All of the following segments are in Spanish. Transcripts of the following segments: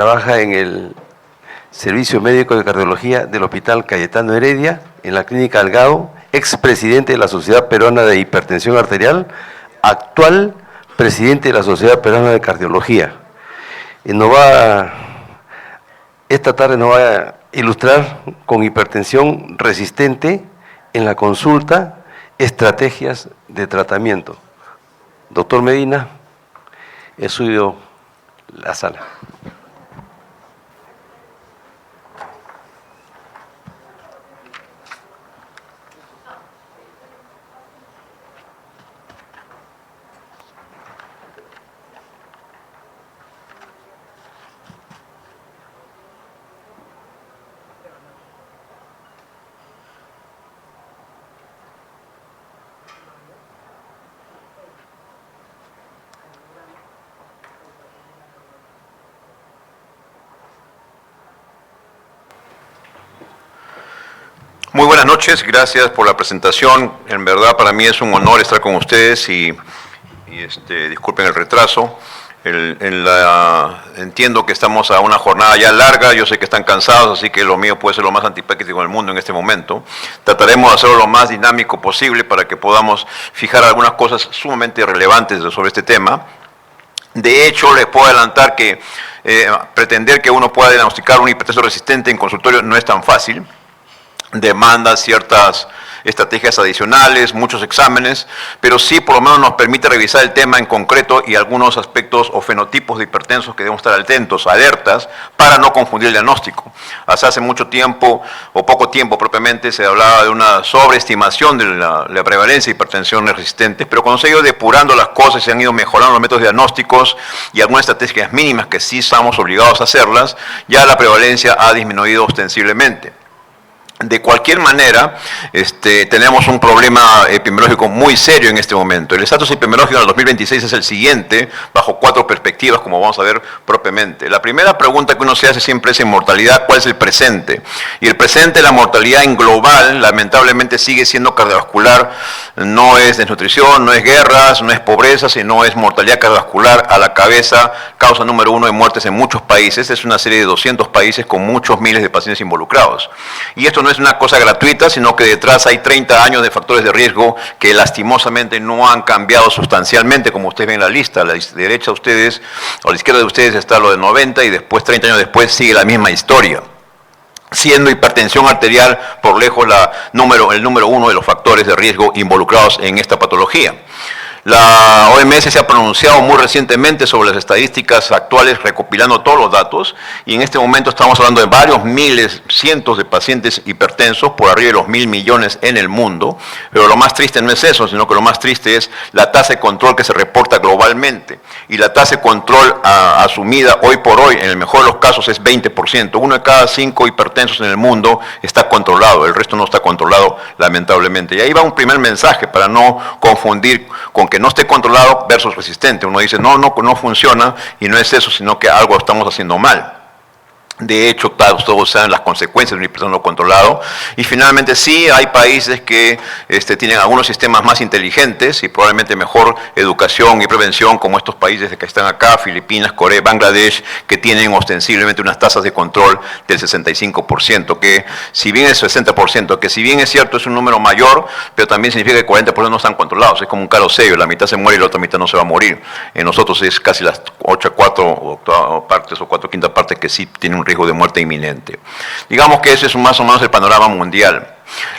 Trabaja en el Servicio Médico de Cardiología del Hospital Cayetano Heredia, en la Clínica Algado, expresidente de la Sociedad Peruana de Hipertensión Arterial, actual presidente de la Sociedad Peruana de Cardiología. Esta tarde nos va a ilustrar con hipertensión resistente en la consulta, estrategias de tratamiento. Doctor Medina, es suyo la sala. Muy buenas noches, gracias por la presentación. En verdad para mí es un honor estar con ustedes y disculpen el retraso. Entiendo que estamos a una jornada ya larga, yo sé que están cansados, así que lo mío puede ser lo más antipático del mundo en este momento. Trataremos de hacerlo lo más dinámico posible para que podamos fijar algunas cosas sumamente relevantes sobre este tema. De hecho, les puedo adelantar que pretender que uno pueda diagnosticar un hipertenso resistente en consultorio no es tan fácil. Demanda ciertas estrategias adicionales, muchos exámenes, pero sí por lo menos nos permite revisar el tema en concreto y algunos aspectos o fenotipos de hipertensos que debemos estar atentos, alertas, para no confundir el diagnóstico. Hasta hace mucho tiempo, o poco tiempo propiamente, se hablaba de una sobreestimación de la prevalencia de hipertensión resistente, pero cuando se ha ido depurando las cosas, se han ido mejorando los métodos diagnósticos y algunas estrategias mínimas que sí estamos obligados a hacerlas, ya la prevalencia ha disminuido ostensiblemente. De cualquier manera, tenemos un problema epidemiológico muy serio en este momento. El estatus epidemiológico en el 2026 es el siguiente, bajo 4 perspectivas, como vamos a ver propiamente. La primera pregunta que uno se hace siempre es en mortalidad, ¿cuál es el presente? Y el presente, la mortalidad en global, lamentablemente sigue siendo cardiovascular, no es desnutrición, no es guerras, no es pobreza, sino es mortalidad cardiovascular a la cabeza, causa número 1 de muertes en muchos países. Es una serie de 200 países con muchos miles de pacientes involucrados. Y esto no es una cosa gratuita, sino que detrás hay 30 años de factores de riesgo que lastimosamente no han cambiado sustancialmente, como ustedes ven en la lista. A la derecha de ustedes, o a la izquierda de ustedes está lo de 90 y después, 30 años después, sigue la misma historia, siendo hipertensión arterial por lejos el número 1 de los factores de riesgo involucrados en esta patología. La OMS se ha pronunciado muy recientemente sobre las estadísticas actuales, recopilando todos los datos, y en este momento estamos hablando de varios miles, cientos de pacientes hipertensos, por arriba de los 1.000 millones en el mundo, pero lo más triste no es eso, sino que lo más triste es la tasa de control que se reporta globalmente, y la tasa de control asumida hoy por hoy, en el mejor de los casos, es 20%. 1 de cada 5 hipertensos en el mundo está controlado, el resto no está controlado, lamentablemente. Y ahí va un primer mensaje para no confundir con que no esté controlado versus resistente. Uno dice, no funciona, y no es eso, sino que algo estamos haciendo mal. De hecho, todos saben las consecuencias de un hipertenso no controlado. Y finalmente sí, hay países que tienen algunos sistemas más inteligentes y probablemente mejor educación y prevención, como estos países que están acá, Filipinas, Corea, Bangladesh, que tienen ostensiblemente unas tasas de control del 65%, que si bien es 60%, que si bien es cierto es un número mayor, pero también significa que 40% no están controlados. Es como un caroceo, la mitad se muere y la otra mitad no se va a morir. En nosotros es casi las 8/4 partes o 4/5 partes que sí tienen un riesgo de muerte inminente. Digamos que ese es más o menos el panorama mundial.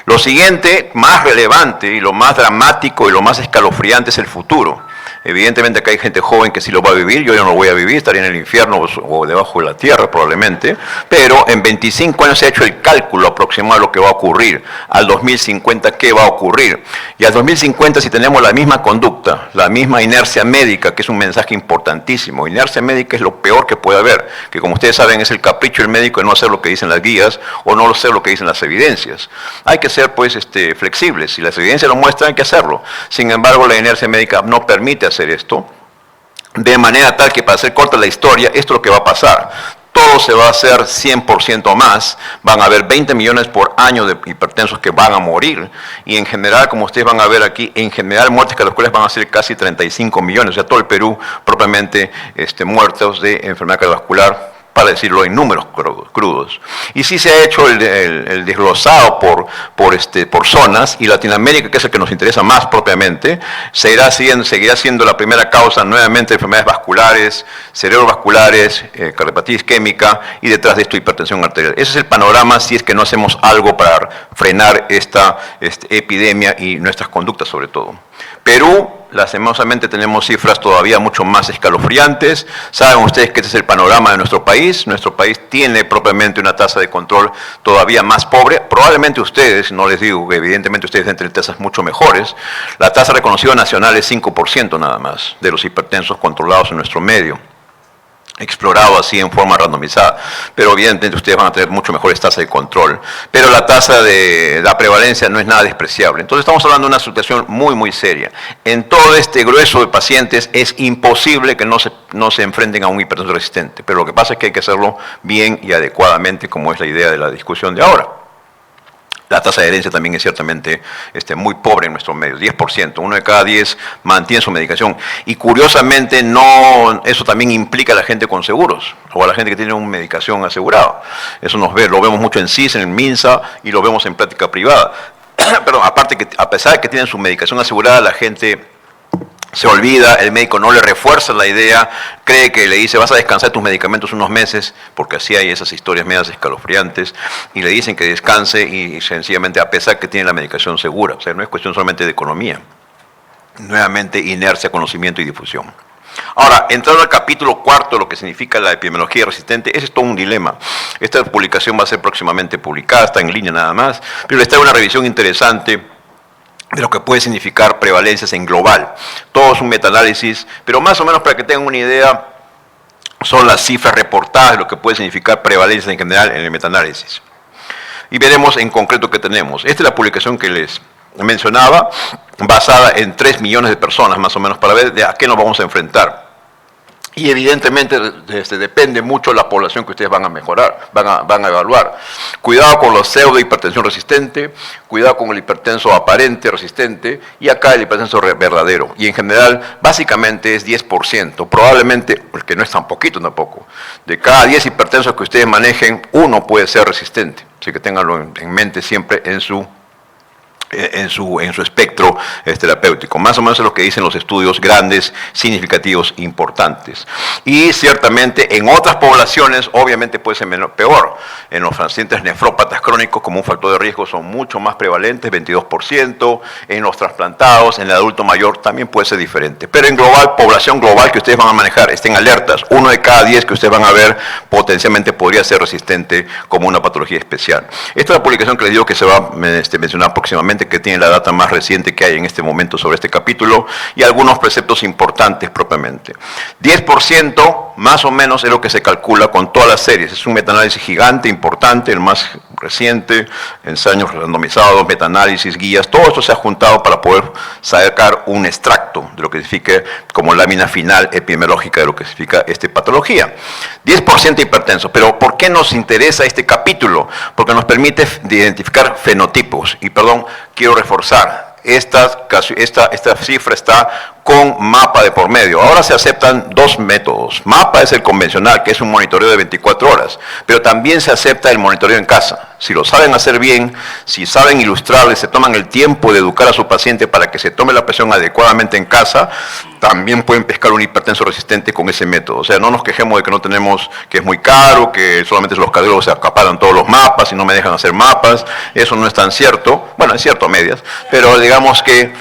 Lo siguiente, más relevante y lo más dramático y lo más escalofriante es el futuro. Evidentemente acá hay gente joven que sí lo va a vivir, yo no lo voy a vivir, estaría en el infierno o debajo de la tierra probablemente, pero en 25 años se ha hecho el cálculo aproximado de lo que va a ocurrir. Al 2050, ¿qué va a ocurrir? Y al 2050, si tenemos la misma conducta, la misma inercia médica, que es un mensaje importantísimo, inercia médica es lo peor que puede haber, que como ustedes saben es el capricho del médico de no hacer lo que dicen las guías o no hacer lo que dicen las evidencias. Hay que ser pues flexibles, si las evidencias lo muestran hay que hacerlo. Sin embargo, la inercia médica no permite hacer esto, de manera tal que, para hacer corta la historia, esto es lo que va a pasar. Todo se va a hacer 100% más, van a haber 20 millones por año de hipertensos que van a morir, y en general, como ustedes van a ver aquí, en general muertes cardiovasculares van a ser casi 35 millones, o sea, todo el Perú propiamente muertos de enfermedad cardiovascular para decirlo en números crudos. Y sí se ha hecho el desglosado por zonas, y Latinoamérica, que es el que nos interesa más propiamente, seguirá siendo la primera causa nuevamente de enfermedades vasculares, cerebrovasculares, cardiopatía isquémica, y detrás de esto hipertensión arterial. Ese es el panorama si es que no hacemos algo para frenar esta epidemia y nuestras conductas sobre todo. Perú, lastimosamente tenemos cifras todavía mucho más escalofriantes. Saben ustedes que este es el panorama de nuestro país. Nuestro país tiene propiamente una tasa de control todavía más pobre. Probablemente ustedes, no les digo que evidentemente ustedes deben tener tasas mucho mejores. La tasa reconocida nacional es 5% nada más de los hipertensos controlados en nuestro medio, explorado así en forma randomizada, pero evidentemente ustedes van a tener mucho mejores tasas de control, pero la tasa de la prevalencia no es nada despreciable. Entonces estamos hablando de una situación muy muy seria. En todo este grueso de pacientes es imposible que no se enfrenten a un hipertenso resistente, pero lo que pasa es que hay que hacerlo bien y adecuadamente, como es la idea de la discusión de ahora. La tasa de herencia también es ciertamente muy pobre en nuestros medios, 10%. 1 de cada 10 mantiene su medicación. Y curiosamente, eso también implica a la gente con seguros, o a la gente que tiene una medicación asegurada. Eso lo vemos mucho en CIS, en el MINSA, y lo vemos en práctica privada. Pero aparte que, a pesar de que tienen su medicación asegurada, la gente se olvida, el médico no le refuerza la idea, cree que le dice vas a descansar tus medicamentos unos meses, porque así hay esas historias medias escalofriantes, y le dicen que descanse y sencillamente a pesar que tiene la medicación segura. O sea, no es cuestión solamente de economía. Nuevamente, inercia, conocimiento y difusión. Ahora, entrando al capítulo 4, lo que significa la epidemiología resistente, ese es todo un dilema. Esta publicación va a ser próximamente publicada, está en línea nada más, pero les traigo una revisión interesante de lo que puede significar prevalencias en global. Todo es un metaanálisis, pero más o menos para que tengan una idea, son las cifras reportadas de lo que puede significar prevalencias en general en el metaanálisis. Y veremos en concreto qué tenemos. Esta es la publicación que les mencionaba, basada en 3 millones de personas más o menos, para ver de a qué nos vamos a enfrentar. Y evidentemente depende mucho de la población que ustedes van a mejorar, van a evaluar. Cuidado con los pseudo hipertensión resistente, cuidado con el hipertenso aparente resistente, y acá el hipertenso verdadero. Y en general, básicamente es 10%, probablemente, porque no es tan poquito tampoco. De cada 10 hipertensos que ustedes manejen, 1 puede ser resistente. Así que ténganlo en mente siempre en su espectro terapéutico. Más o menos es lo que dicen los estudios grandes, significativos, importantes. Y ciertamente en otras poblaciones obviamente puede ser peor. En los pacientes nefrópatas crónicos como un factor de riesgo son mucho más prevalentes, 22%. En los trasplantados, en el adulto mayor también puede ser diferente. Pero en global, población global que ustedes van a manejar, estén alertas. 1 de cada 10 que ustedes van a ver potencialmente podría ser resistente como una patología especial. Esta es la publicación que les digo que se va a mencionar próximamente, que tiene la data más reciente que hay en este momento sobre este capítulo, y algunos preceptos importantes propiamente. 10% más o menos es lo que se calcula con todas las series. Es un metaanálisis gigante, importante, el más reciente, ensayos randomizados, metaanálisis, guías, todo esto se ha juntado para poder sacar un extracto de lo que significa como lámina final epidemiológica de lo que significa esta patología. 10% hipertenso, pero ¿por qué nos interesa este capítulo? Porque nos permite identificar fenotipos, y perdón, quiero reforzar, esta cifra está con mapa de por medio. Ahora se aceptan 2 métodos. Mapa es el convencional, que es un monitoreo de 24 horas, pero también se acepta el monitoreo en casa. Si lo saben hacer bien, si saben ilustrarles, se toman el tiempo de educar a su paciente para que se tome la presión adecuadamente en casa, también pueden pescar un hipertenso resistente con ese método. O sea, no nos quejemos de que no tenemos, que es muy caro, que solamente los cardiólogos se acaparan todos los mapas y no me dejan hacer mapas. Eso no es tan cierto. Bueno, es cierto a medias, pero digamos que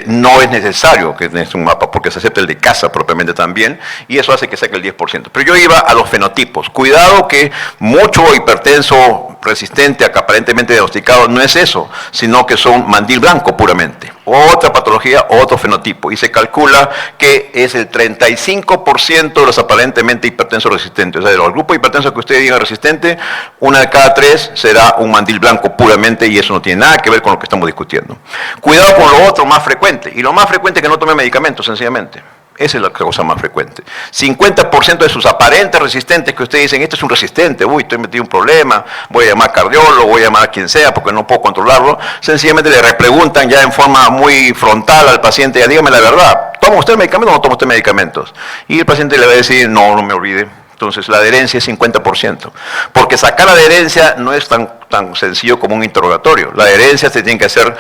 no es necesario que tengas un mapa, porque se acepta el de casa propiamente también, y eso hace que saque el 10%. Pero yo iba a los fenotipos. Cuidado que mucho hipertenso resistente, aparentemente diagnosticado, no es eso, sino que son mandil blanco puramente. Otra patología, otro fenotipo. Y se calcula que es el 35% de los aparentemente hipertensos resistentes. O sea, del grupo hipertenso que usted diga resistente, 1 de cada 3 será un mandil blanco puramente, y eso no tiene nada que ver con lo que estamos discutiendo. Cuidado con lo otro más frecuente. Y lo más frecuente es que no tome medicamentos, sencillamente. Esa es la cosa más frecuente. 50% de sus aparentes resistentes que ustedes dicen, este es un resistente, uy, estoy metido en un problema, voy a llamar a cardiólogo, voy a llamar a quien sea porque no puedo controlarlo. Sencillamente le repreguntan ya en forma muy frontal al paciente, ya dígame la verdad, ¿toma usted medicamentos o no toma usted medicamentos? Y el paciente le va a decir, no me olvide, Entonces, la adherencia es 50%. Porque sacar la adherencia no es tan sencillo como un interrogatorio. La adherencia se tiene que hacer,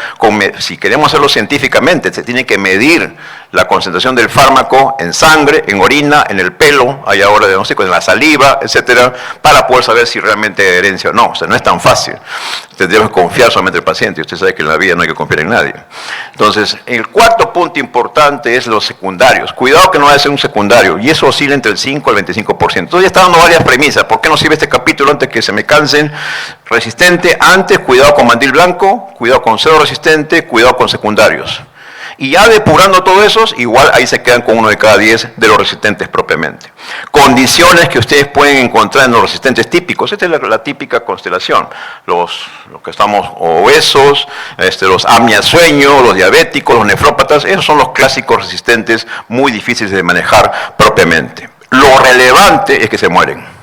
si queremos hacerlo científicamente, se tiene que medir la concentración del fármaco en sangre, en orina, en el pelo, hay ahora diagnóstico en la saliva, etcétera, para poder saber si realmente hay adherencia o no. O sea, no es tan fácil. Tendríamos que confiar solamente en el paciente. Usted sabe que en la vida no hay que confiar en nadie. Entonces, el cuarto punto importante es los secundarios. Cuidado que no vaya a ser un secundario, y eso oscila entre el 5 al 25%. Entonces ya está dando varias premisas. ¿Por qué no sirve este capítulo antes que se me cansen? Resistente, antes, cuidado con mandil blanco, cuidado con cero resistente, cuidado con secundarios. Y ya depurando todos esos, igual ahí se quedan con 1 de cada 10 de los resistentes propiamente. Condiciones que ustedes pueden encontrar en los resistentes típicos. Esta es la típica constelación. Los que estamos obesos, los apnea sueño, los diabéticos, los nefrópatas, esos son los clásicos resistentes muy difíciles de manejar propiamente. Lo relevante es que se mueren.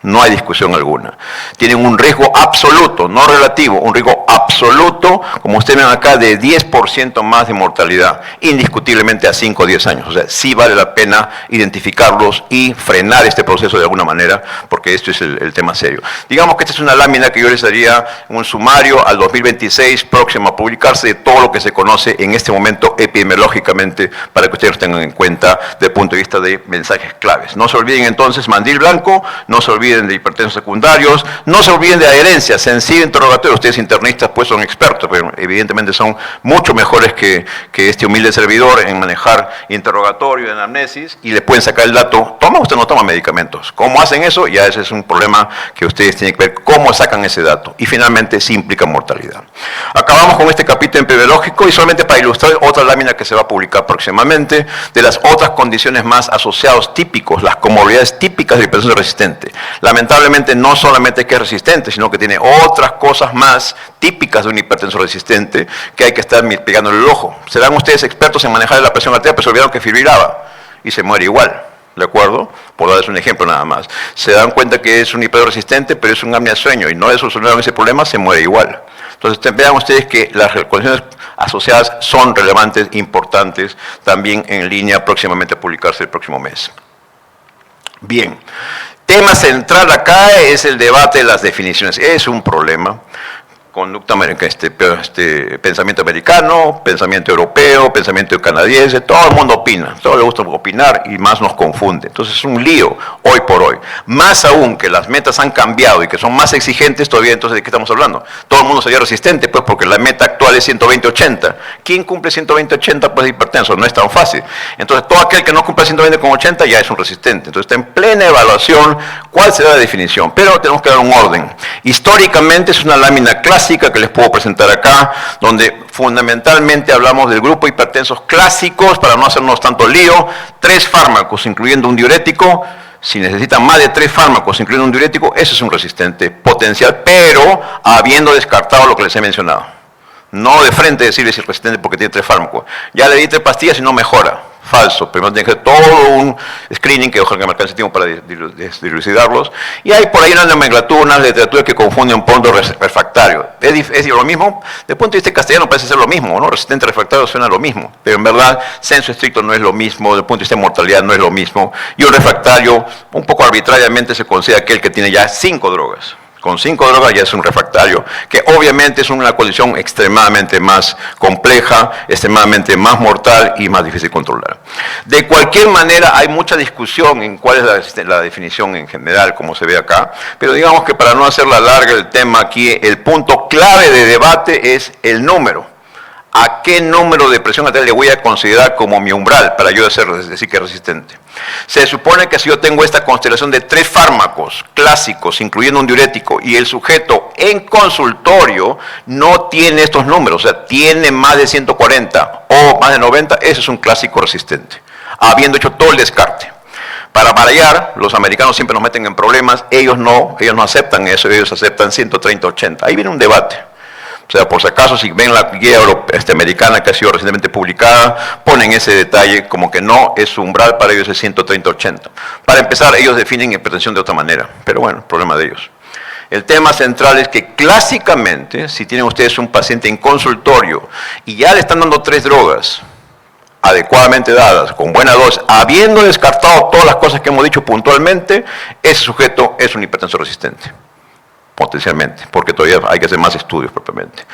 No hay discusión alguna. Tienen un riesgo absoluto, no relativo, un riesgo absoluto, como ustedes ven acá, de 10% más de mortalidad, indiscutiblemente a 5 o 10 años. O sea, sí vale la pena identificarlos y frenar este proceso de alguna manera, porque esto es el tema serio. Digamos que esta es una lámina que yo les daría un sumario al 2026, próximo a publicarse, de todo lo que se conoce en este momento epidemiológicamente, para que ustedes lo tengan en cuenta desde el punto de vista de mensajes claves. No se olviden entonces mandil blanco, no se olviden de hipertensos secundarios, no se olviden de adherencia, sencillo interrogatorio. Ustedes internistas pues son expertos, pero evidentemente son mucho mejores que este humilde servidor en manejar interrogatorio, en anamnesis, y le pueden sacar el dato, ¿toma usted o no toma medicamentos? ¿Cómo hacen eso? Ya ese es un problema que ustedes tienen que ver cómo sacan ese dato. Y finalmente, sí implica mortalidad. Acabamos con este capítulo epidemiológico y solamente para ilustrar otra lámina que se va a publicar próximamente, de las otras condiciones más asociadas típicos, las comorbilidades típicas de hipertensión resistente. Lamentablemente no solamente que es resistente, sino que tiene otras cosas más típicas de un hipertenso resistente que hay que estar pegándole el ojo. Serán ustedes expertos en manejar la presión arterial, pero se olvidaron que fibrilaba y se muere igual. ¿De acuerdo? Por darles un ejemplo nada más. Se dan cuenta que es un hipertenso resistente, pero es un apnea sueño y no le solucionaron ese problema, se muere igual. Entonces vean ustedes que las condiciones asociadas son relevantes, importantes, también en línea próximamente a publicarse el próximo mes. Bien. Tema central acá es el debate de las definiciones. Es un problema. Conducta americana, pensamiento americano, pensamiento europeo, pensamiento canadiense, todo el mundo opina, todo le gusta opinar y más nos confunde. Entonces es un lío hoy por hoy. Más aún que las metas han cambiado y que son más exigentes todavía, entonces ¿de qué estamos hablando? Todo el mundo sería resistente, pues porque la meta actual es 120-80. ¿Quién cumple 120-80? Pues hipertenso, no es tan fácil. Entonces todo aquel que no cumple 120-80 ya es un resistente. Entonces está en plena evaluación cuál será la definición, pero tenemos que dar un orden. Históricamente es una lámina clásica que les puedo presentar acá, donde fundamentalmente hablamos del grupo de hipertensos clásicos, para no hacernos tanto lío, 3 fármacos, incluyendo un diurético. Si necesitan más de 3 fármacos, incluyendo un diurético, ese es un resistente potencial, pero habiendo descartado lo que les he mencionado. No de frente decirles si es resistente porque tiene 3 fármacos. Ya le di 3 pastillas y no mejora. Falso. Primero tiene que hacer todo un screening, que ojalá que me alcance tiempo para dilucidarlos. Y hay por ahí una nomenclatura, una literatura que confunde un punto refractario. ¿Es lo mismo? Desde el punto de vista castellano parece ser lo mismo, ¿no? Resistente refractario suena lo mismo. Pero en verdad, senso estricto no es lo mismo, desde el punto de vista de mortalidad no es lo mismo. Y un refractario, un poco arbitrariamente, se considera aquel que tiene ya 5 drogas. Con 5 drogas ya es un refractario, que obviamente es una condición extremadamente más compleja, extremadamente más mortal y más difícil de controlar. De cualquier manera, hay mucha discusión en cuál es la definición en general, como se ve acá, pero digamos que para no hacerla larga el tema aquí, el punto clave de debate es el número. ¿A qué número de presión arterial le voy a considerar como mi umbral para yo decir que es resistente? Se supone que si yo tengo esta constelación de 3 fármacos clásicos, incluyendo un diurético, y el sujeto en consultorio no tiene estos números, o sea, tiene más de 140 o más de 90, ese es un clásico resistente, habiendo hecho todo el descarte. Para variar, los americanos siempre nos meten en problemas, ellos no aceptan eso, ellos aceptan 130-80. Ahí viene un debate. O sea, por si acaso, si ven la guía americana que ha sido recientemente publicada, ponen ese detalle como que no, es su umbral para ellos es 130-80. Para empezar, ellos definen hipertensión de otra manera, pero bueno, problema de ellos. El tema central es que clásicamente, si tienen ustedes un paciente en consultorio y ya le están dando 3 drogas, adecuadamente dadas, con buena dosis, habiendo descartado todas las cosas que hemos dicho puntualmente, ese sujeto es un hipertenso resistente, potencialmente, porque todavía hay que hacer más estudios propiamente.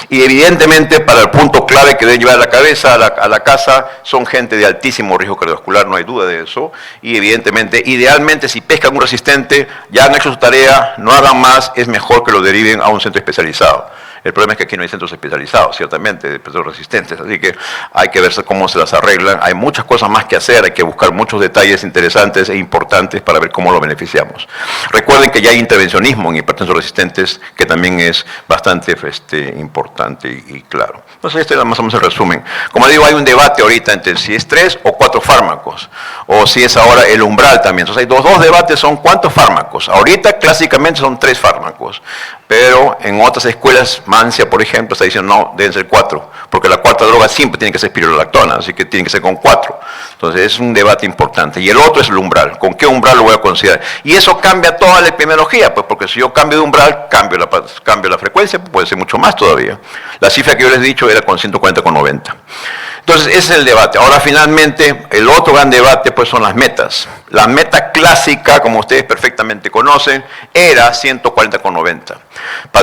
Y evidentemente, para el punto clave que deben llevar a la cabeza, a la casa, son gente de altísimo riesgo cardiovascular, no hay duda de eso, y evidentemente, idealmente, si pescan un resistente, ya han hecho su tarea, no hagan más, es mejor que lo deriven a un centro especializado. El problema es que aquí no hay centros especializados, ciertamente, de personas resistentes, así que hay que ver cómo se las arreglan. Hay muchas cosas más que hacer, hay que buscar muchos detalles interesantes e importantes para ver cómo lo beneficiamos. Recuerden que ya hay intervencionismo en hipertensos resistentes, que también es bastante importante y claro. Entonces, este es más o menos el resumen. Como digo, hay un debate ahorita entre si es 3 o 4 fármacos, o si es ahora el umbral también. Entonces, hay dos debates, son cuántos fármacos. Ahorita, clásicamente, son 3 fármacos, pero en otras escuelas, Mancia, por ejemplo, está diciendo no, deben ser 4, porque la cuarta droga siempre tiene que ser espirulactona, así que tiene que ser con 4. Entonces es un debate importante. Y el otro es el umbral. ¿Con qué umbral lo voy a considerar? Y eso cambia toda la epidemiología, pues porque si yo cambio de umbral, cambio la frecuencia, pues puede ser mucho más todavía. La cifra que yo les he dicho era con 140,90. Entonces, ese es el debate. Ahora, finalmente, el otro gran debate, pues, son las metas. La meta clásica, como ustedes perfectamente conocen, era 140,90.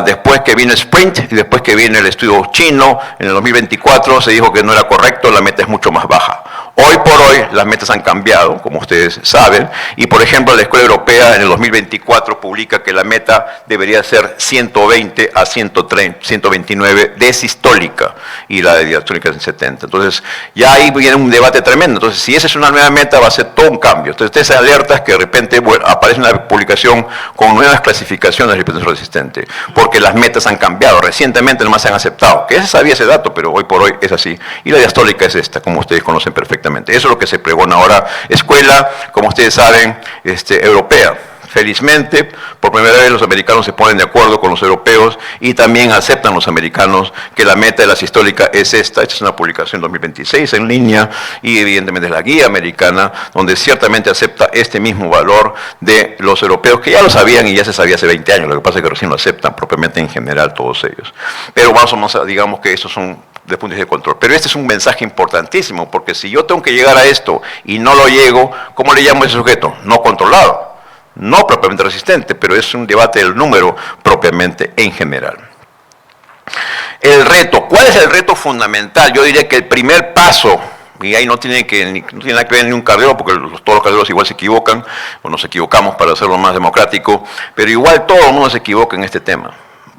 Después que vino Sprint y después que viene el estudio chino, en el 2024 se dijo que no era correcto, la meta es mucho más baja. Hoy por hoy las metas han cambiado, como ustedes saben, y por ejemplo la Escuela Europea en el 2024 publica que la meta debería ser 120 a 129 de sistólica y la de diastólica es en 70. Entonces ya ahí viene un debate tremendo. Entonces si esa es una nueva meta va a ser todo un cambio. Entonces ustedes se alertas que de repente aparece una publicación con nuevas clasificaciones de hipertensión resistente, porque las metas han cambiado. Recientemente nomás se han aceptado, que se sabía ese dato, pero hoy por hoy es así. Y la diastólica es esta, como ustedes conocen perfectamente. Eso es lo que se pregona ahora. Escuela, como ustedes saben, europea. Felizmente, por primera vez los americanos se ponen de acuerdo con los europeos y también aceptan los americanos que la meta de la sistólica es esta. Esta es una publicación 2026 en línea y evidentemente es la guía americana donde ciertamente acepta este mismo valor de los europeos que ya lo sabían y ya se sabía hace 20 años. Lo que pasa es que recién lo aceptan propiamente en general todos ellos. Pero vamos a, digamos que estos son de puntos de control. Pero este es un mensaje importantísimo porque si yo tengo que llegar a esto y no lo llego, ¿cómo le llamo a ese sujeto? No controlado. No propiamente resistente, pero es un debate del número propiamente en general. El reto, ¿cuál es el reto fundamental? Yo diría que el primer paso, y ahí no tiene nada que ver ni un cardiólogo, porque todos los cardiólogos igual se equivocan, o nos equivocamos para hacerlo más democrático, pero igual todo el mundo se equivoca en este tema.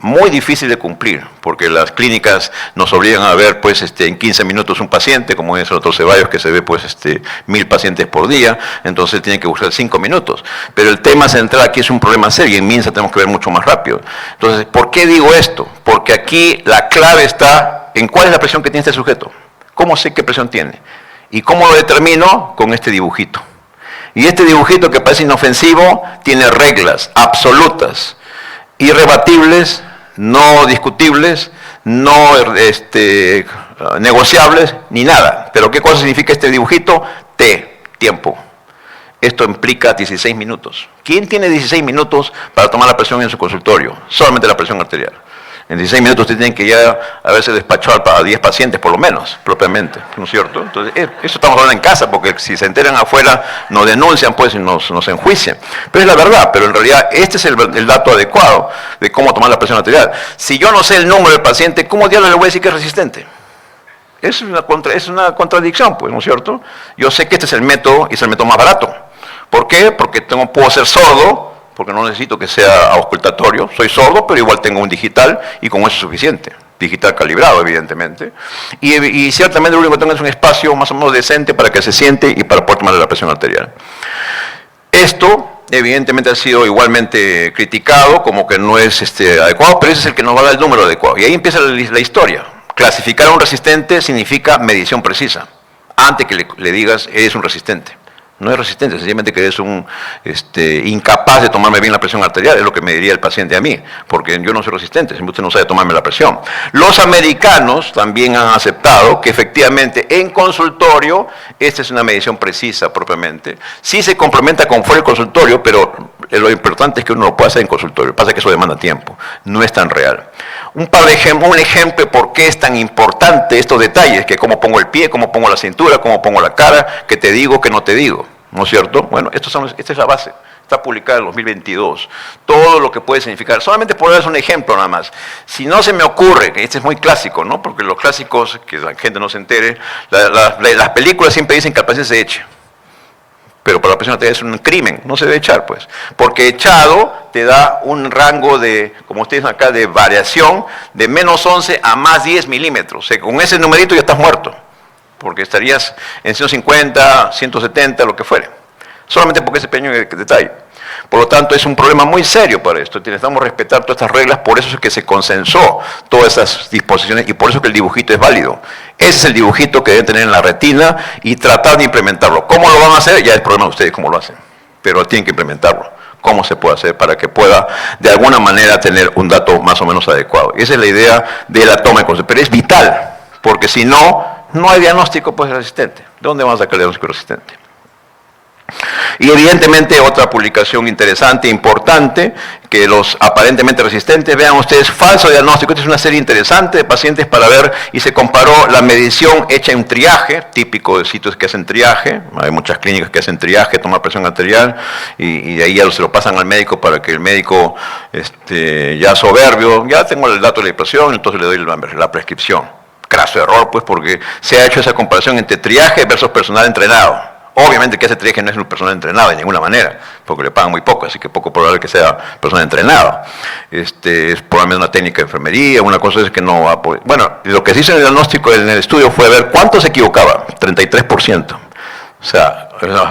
Muy difícil de cumplir, porque las clínicas nos obligan a ver pues, en 15 minutos un paciente, como es el doctor Ceballos, que se ve pues, 1000 pacientes por día, entonces tiene que buscar 5 minutos. Pero el tema central aquí es un problema serio, y en MINSA tenemos que ver mucho más rápido. Entonces, ¿por qué digo esto? Porque aquí la clave está en cuál es la presión que tiene este sujeto. ¿Cómo sé qué presión tiene? ¿Y cómo lo determino? Con este dibujito. Y este dibujito que parece inofensivo tiene reglas absolutas, irrebatibles, no discutibles, no negociables, ni nada. Pero ¿qué cosa significa este dibujito? Tiempo. Esto implica 16 minutos. ¿Quién tiene 16 minutos para tomar la presión en su consultorio? Solamente la presión arterial. En 16 minutos usted tiene que ya haberse despachado para 10 pacientes por lo menos, propiamente, ¿no es cierto? Entonces, eso estamos hablando en casa, porque si se enteran afuera nos denuncian pues y nos enjuician. Pero es la verdad, pero en realidad este es el dato adecuado de cómo tomar la presión arterial. Si yo no sé el número del paciente, ¿cómo diablos le voy a decir que es resistente? Es una contradicción, pues, ¿no es cierto? Yo sé que este es el método y es el método más barato. ¿Por qué? Porque puedo ser sordo, porque no necesito que sea auscultatorio, soy sordo, pero igual tengo un digital y con eso es suficiente. Digital calibrado, evidentemente. Y ciertamente lo único que tengo es un espacio más o menos decente para que se siente y para poder tomar la presión arterial. Esto, evidentemente, ha sido igualmente criticado como que no es adecuado, pero ese es el que nos va a dar el número adecuado. Y ahí empieza la historia. Clasificar a un resistente significa medición precisa. Antes que le digas, eres un resistente. No es resistente, sencillamente que eres un incapaz de tomarme bien la presión arterial, es lo que me diría el paciente a mí, porque yo no soy resistente, si usted no sabe tomarme la presión. Los americanos también han aceptado que efectivamente en consultorio, esta es una medición precisa propiamente, sí se complementa con fuera del consultorio, pero lo importante es que uno lo pueda hacer en consultorio. Lo que pasa es que eso demanda tiempo, no es tan real. Un ejemplo de por qué es tan importante estos detalles, que cómo pongo el pie, cómo pongo la cintura, cómo pongo la cara, que te digo, que no te digo, ¿no es cierto? Bueno, esta es la base. Está publicada en 2022, todo lo que puede significar, solamente por darles un ejemplo nada más. Si no se me ocurre, que este es muy clásico, ¿no? Porque los clásicos, que la gente no se entere, las películas siempre dicen que al paciente se eche, pero para la presión arterial es un crimen, no se debe echar, pues, porque echado te da un rango de, como ustedes dicen acá, de variación de menos 11 a más 10 milímetros, o sea, con ese numerito ya estás muerto, porque estarías en 150, 170, lo que fuere. Solamente porque ese pequeño detalle. Por lo tanto, es un problema muy serio para esto. Necesitamos respetar todas estas reglas, por eso es que se consensó todas esas disposiciones y por eso es que el dibujito es válido. Ese es el dibujito que deben tener en la retina y tratar de implementarlo. ¿Cómo lo van a hacer? Ya es problema de ustedes cómo lo hacen, pero tienen que implementarlo. ¿Cómo se puede hacer para que pueda, de alguna manera, tener un dato más o menos adecuado? Esa es la idea de la toma de concepto, pero es vital, porque si no, no hay diagnóstico pues, resistente. ¿De dónde vamos a sacar el diagnóstico resistente? Y evidentemente otra publicación interesante, importante, que los aparentemente resistentes, vean ustedes, falso diagnóstico. Esta es una serie interesante de pacientes para ver, y se comparó la medición hecha en triaje, típico de sitios que hacen triaje, hay muchas clínicas que hacen triaje, tomar presión arterial, y de ahí ya se lo pasan al médico para que el médico, ya soberbio, ya tengo el dato de la presión, entonces le doy la prescripción. Craso error, pues, porque se ha hecho esa comparación entre triaje versus personal entrenado. Obviamente que ese triaje no es un personal entrenado de ninguna manera, porque le pagan muy poco, así que poco probable que sea personal entrenado. Es probablemente una técnica de enfermería, una cosa es que no va a poder. Bueno, lo que se hizo en el diagnóstico, en el estudio, fue ver cuánto se equivocaba, 33%. O sea,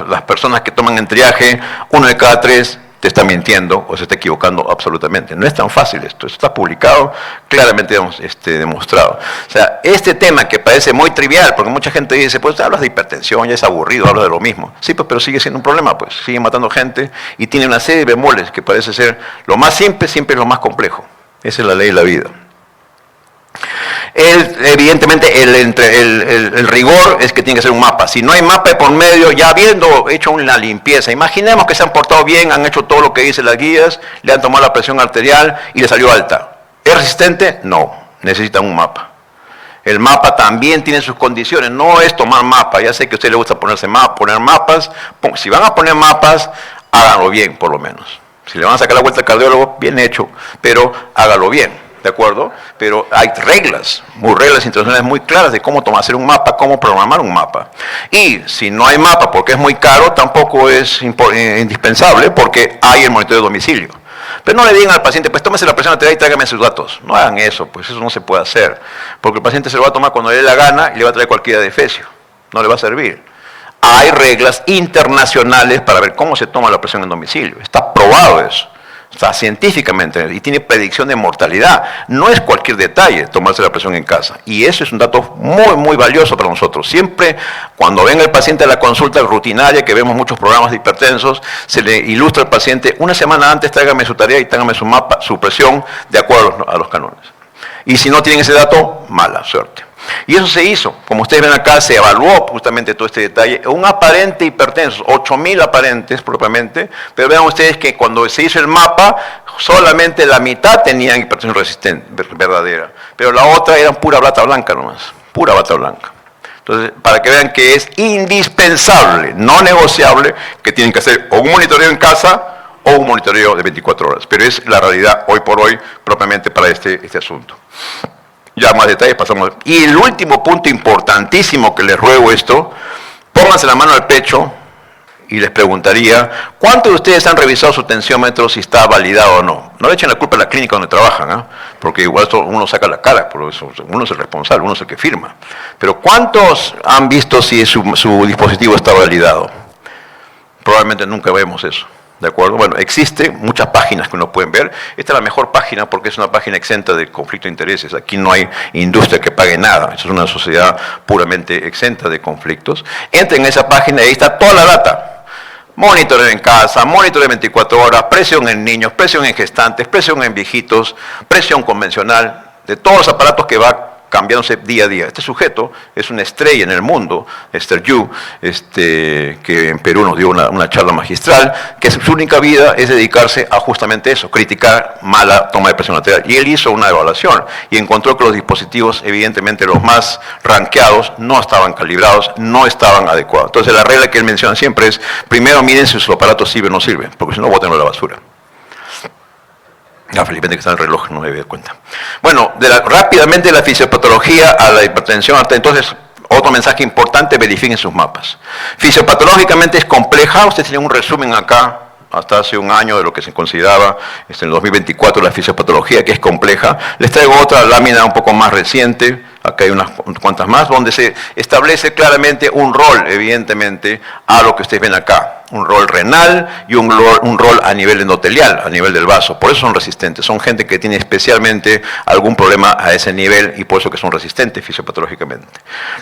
las personas que toman en triaje, 1 de cada 3 te está mintiendo o se está equivocando absolutamente. No es tan fácil esto está publicado, claramente demostrado. O sea, este tema que parece muy trivial, porque mucha gente dice, pues hablas de hipertensión, ya es aburrido, hablas de lo mismo. Sí, pues, pero sigue siendo un problema, pues, sigue matando gente y tiene una serie de bemoles que parece ser lo más simple, siempre es lo más complejo. Esa es la ley de la vida. Evidentemente el rigor es que tiene que ser un mapa. Si no hay mapa de por medio, ya habiendo hecho una limpieza, imaginemos que se han portado bien, han hecho todo lo que dicen las guías, le han tomado la presión arterial y le salió alta. ¿Es resistente? No, necesitan un mapa. El mapa también tiene sus condiciones, no es tomar mapa. Ya sé que a usted le gusta poner mapas. Si van a poner mapas, háganlo bien por lo menos. Si le van a sacar la vuelta al cardiólogo, bien hecho, pero hágalo bien. ¿De acuerdo? Pero hay reglas internacionales muy claras de cómo hacer un mapa, cómo programar un mapa. Y si no hay mapa porque es muy caro, tampoco es indispensable porque hay el monitoreo de domicilio. Pero no le digan al paciente, pues tómese la presión arterial y tráigame sus datos. No hagan eso, pues eso no se puede hacer. Porque el paciente se lo va a tomar cuando le dé la gana y le va a traer cualquier defecio. No le va a servir. Hay reglas internacionales para ver cómo se toma la presión en domicilio. Está probado eso. Está científicamente y tiene predicción de mortalidad. No es cualquier detalle tomarse la presión en casa. Y eso es un dato muy, muy valioso para nosotros. Siempre cuando venga el paciente a la consulta rutinaria, que vemos muchos programas de hipertensos, se le ilustra al paciente, una semana antes tráigame su tarea y tráigame su mapa, su presión, de acuerdo a los cánones. Y si no tienen ese dato, mala suerte. Y eso se hizo, como ustedes ven acá, se evaluó justamente todo este detalle, un aparente hipertenso, 8.000 aparentes propiamente, pero vean ustedes que cuando se hizo el mapa, solamente la mitad tenían hipertensión resistente, verdadera, pero la otra era pura bata blanca nomás, pura bata blanca. Entonces, para que vean que es indispensable, no negociable, que tienen que hacer o un monitoreo en casa o un monitoreo de 24 horas, pero es la realidad hoy por hoy propiamente para este asunto. Ya más detalles pasamos. Y el último punto importantísimo que les ruego esto, pónganse la mano al pecho y les preguntaría, ¿cuántos de ustedes han revisado su tensiómetro si está validado o no? No le echen la culpa a la clínica donde trabajan, ¿eh? Porque igual uno saca la cara, por eso uno es el responsable, uno es el que firma. Pero ¿cuántos han visto si su dispositivo está validado? Probablemente nunca vemos eso. ¿De acuerdo? Bueno, existen muchas páginas que uno pueden ver. Esta es la mejor página porque es una página exenta de conflicto de intereses. Aquí no hay industria que pague nada. Esto es una sociedad puramente exenta de conflictos. Entren en esa página y ahí está toda la data. Monitoreo en casa, monitoreo de 24 horas, presión en niños, presión en gestantes, presión en viejitos, presión convencional, de todos los aparatos que va cambiándose día a día. Este sujeto es una estrella en el mundo, Esther Yu, que en Perú nos dio una charla magistral, que su única vida es dedicarse a justamente eso, criticar mala toma de presión arterial. Y él hizo una evaluación y encontró que los dispositivos, evidentemente los más rankeados, no estaban calibrados, no estaban adecuados. Entonces la regla que él menciona siempre es, primero miren si su aparato sirve o no sirve, porque si no, bótenlo a la basura. Felizmente que está en el reloj, no me doy cuenta. Bueno, rápidamente la fisiopatología a la hipertensión arterial. Entonces, otro mensaje importante, verifiquen sus mapas. Fisiopatológicamente es compleja, ustedes tienen un resumen acá, hasta hace un año de lo que se consideraba en el 2024 la fisiopatología, que es compleja. Les traigo otra lámina un poco más reciente, acá hay unas cuantas más, donde se establece claramente un rol, evidentemente, a lo que ustedes ven acá. Un rol renal y un rol a nivel endotelial, a nivel del vaso. Por eso son resistentes. Son gente que tiene especialmente algún problema a ese nivel y por eso que son resistentes fisiopatológicamente.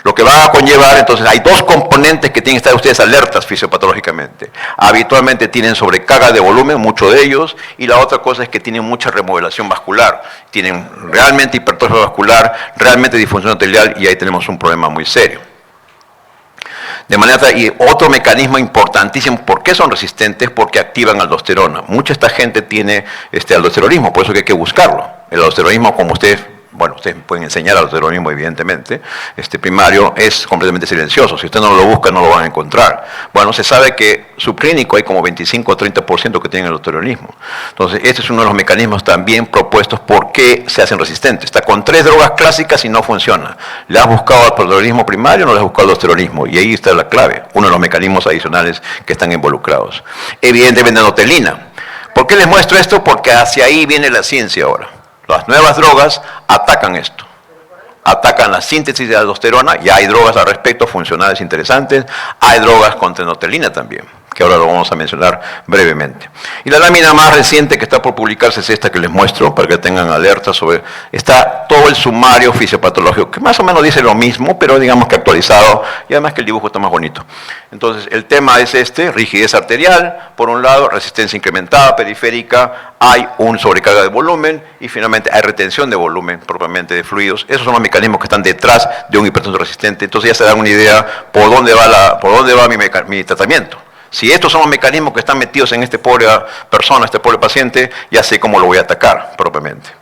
Lo que va a conllevar, entonces, hay dos componentes que tienen que estar ustedes alertas fisiopatológicamente. Habitualmente tienen sobrecarga de volumen, muchos de ellos, y la otra cosa es que tienen mucha remodelación vascular. Tienen realmente hipertrofia vascular, realmente disfunción endotelial y ahí tenemos un problema muy serio. De manera, y otro mecanismo importantísimo, ¿por qué son resistentes? Porque activan aldosterona. Mucha esta gente tiene aldosteronismo, por eso que hay que buscarlo. El aldosteronismo, como ustedes pueden enseñar aldosteronismo, evidentemente, primario, es completamente silencioso. Si usted no lo busca, no lo van a encontrar. Bueno, se sabe que subclínico hay como 25 o 30% que tienen aldosteronismo. Entonces, este es uno de los mecanismos también propuestos por qué se hacen resistentes. Está con 3 drogas clásicas y no funciona. ¿Le has buscado aldosteronismo primario o no le has buscado aldosteronismo? Y ahí está la clave, uno de los mecanismos adicionales que están involucrados. Evidentemente, endotelina. ¿Por qué les muestro esto? Porque hacia ahí viene la ciencia ahora. Las nuevas drogas atacan esto, atacan la síntesis de aldosterona, ya hay drogas al respecto, funcionales interesantes, hay drogas contra endotelina también, que ahora lo vamos a mencionar brevemente. Y la lámina más reciente que está por publicarse es esta que les muestro, para que tengan alerta sobre, está todo el sumario fisiopatológico, que más o menos dice lo mismo, pero digamos que actualizado, y además que el dibujo está más bonito. Entonces, el tema es rigidez arterial, por un lado, resistencia incrementada periférica, hay un sobrecarga de volumen, y finalmente hay retención de volumen, propiamente de fluidos. Esos son los mecanismos que están detrás de un hipertenso resistente. Entonces ya se dan una idea por dónde va mi tratamiento. Si estos son los mecanismos que están metidos en esta pobre persona, este pobre paciente, ya sé cómo lo voy a atacar propiamente.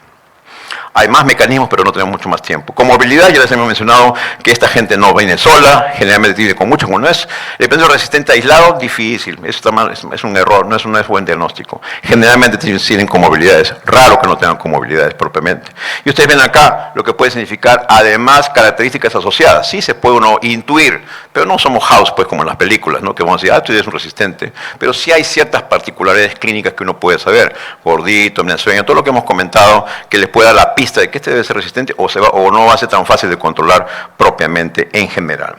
Hay más mecanismos, pero no tenemos mucho más tiempo. Comorbilidad, ya les hemos mencionado que esta gente no viene sola, generalmente viene con mucho, no es el hipertenso resistente aislado, difícil, es un error, no es buen diagnóstico. Generalmente tienen comorbilidades, raro que no tengan comorbilidades propiamente. Y ustedes ven acá lo que puede significar, además, características asociadas. Sí se puede uno intuir, pero no somos house, pues, como en las películas, ¿no? Que vamos a decir, tú eres un resistente. Pero sí hay ciertas particularidades clínicas que uno puede saber. Gordito, apnea del sueño, todo lo que hemos comentado, que les puede dar la pista de que debe ser resistente o no va a ser tan fácil de controlar propiamente en general.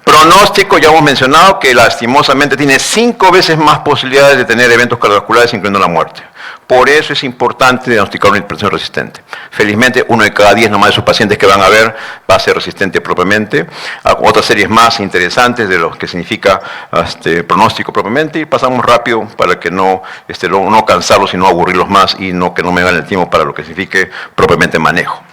Pronóstico, ya hemos mencionado que lastimosamente tiene 5 veces más posibilidades de tener eventos cardiovasculares, incluyendo la muerte. Por eso es importante diagnosticar una hipertensión resistente. Felizmente, 1 de cada 10 nomás de sus pacientes que van a ver va a ser resistente propiamente. Otras series más interesantes de lo que significa pronóstico propiamente. Y pasamos rápido para que no cansarlos y no aburrirlos más y que no me hagan el tiempo para lo que signifique propiamente manejo.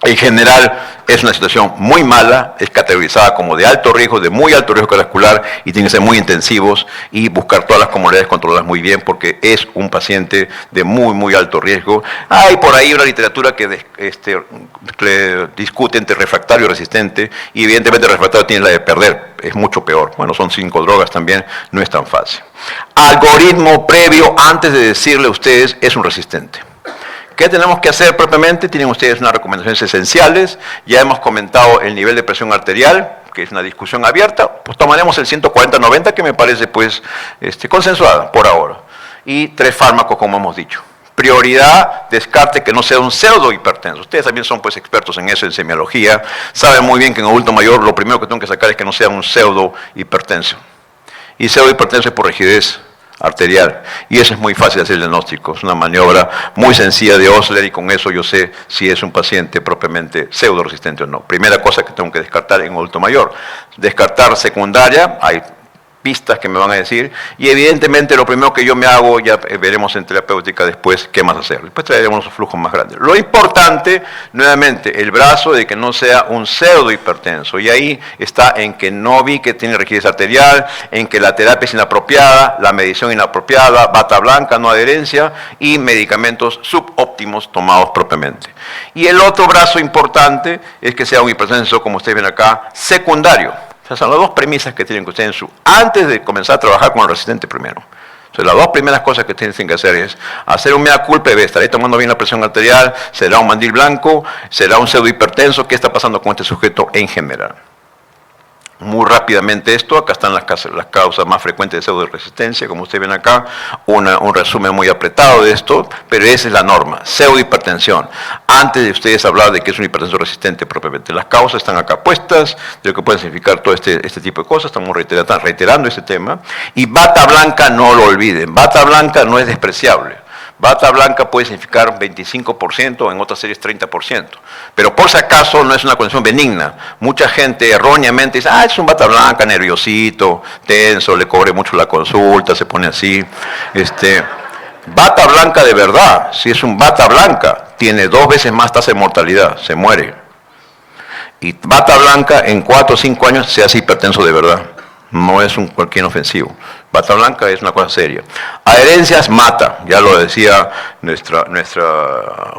En general es una situación muy mala, es categorizada como de alto riesgo, de muy alto riesgo cardiovascular y tienen que ser muy intensivos y buscar todas las comorbilidades, controlarlas muy bien porque es un paciente de muy, muy alto riesgo. Hay por ahí una literatura que discute entre refractario y resistente y evidentemente el refractario tiene la de perder, es mucho peor. Bueno, son 5 drogas también, no es tan fácil. Algoritmo previo antes de decirle a ustedes es un resistente. ¿Qué tenemos que hacer propiamente? Tienen ustedes unas recomendaciones esenciales. Ya hemos comentado el nivel de presión arterial, que es una discusión abierta. Pues tomaremos el 140-90, que me parece pues consensuada por ahora. Y 3 fármacos, como hemos dicho. Prioridad, descarte que no sea un pseudo hipertenso. Ustedes también son pues expertos en eso, en semiología. Saben muy bien que en adulto mayor lo primero que tengo que sacar es que no sea un pseudo hipertenso. Y pseudo hipertenso es por rigidez arterial, y eso es muy fácil de hacer el diagnóstico, es una maniobra muy sencilla de Osler y con eso yo sé si es un paciente propiamente pseudo resistente o no. Primera cosa que tengo que descartar en adulto mayor. Descartar secundaria, hay pistas que me van a decir, y evidentemente lo primero que yo me hago, ya veremos en terapéutica después qué más hacer. Después traeremos los flujos más grandes. Lo importante, nuevamente, el brazo de que no sea un pseudo hipertenso, y ahí está en que no vi que tiene rigidez arterial, en que la terapia es inapropiada, la medición inapropiada, bata blanca, no adherencia, y medicamentos subóptimos tomados propiamente. Y el otro brazo importante es que sea un hipertenso, como ustedes ven acá, secundario. O sea, son las dos premisas que tienen que ustedes antes de comenzar a trabajar con el resistente primero. Entonces, las dos primeras cosas que tienen que hacer es hacer un mea culpa y ver, ¿estaré tomando bien la presión arterial? ¿Será un mandil blanco? ¿Será un pseudohipertenso? ¿Qué está pasando con este sujeto en general? Muy rápidamente esto, acá están las causas más frecuentes de pseudoresistencia, como ustedes ven acá, un resumen muy apretado de esto, pero esa es la norma, pseudohipertensión. Antes de ustedes hablar de que es un hipertenso resistente propiamente, las causas están acá puestas, de lo que pueden significar todo este tipo de cosas, estamos reiterando este tema, y bata blanca no lo olviden, bata blanca no es despreciable. Bata blanca puede significar 25%, en otras series 30%. Pero por si acaso no es una condición benigna. Mucha gente erróneamente dice, es un bata blanca, nerviosito, tenso, le cobre mucho la consulta, se pone así. Bata blanca de verdad, si es un bata blanca, tiene 2 veces más tasa de mortalidad, se muere. Y bata blanca en 4 o 5 años se hace hipertenso de verdad. No es un cualquier ofensivo. Bata blanca es una cosa seria. Adherencias mata, ya lo decía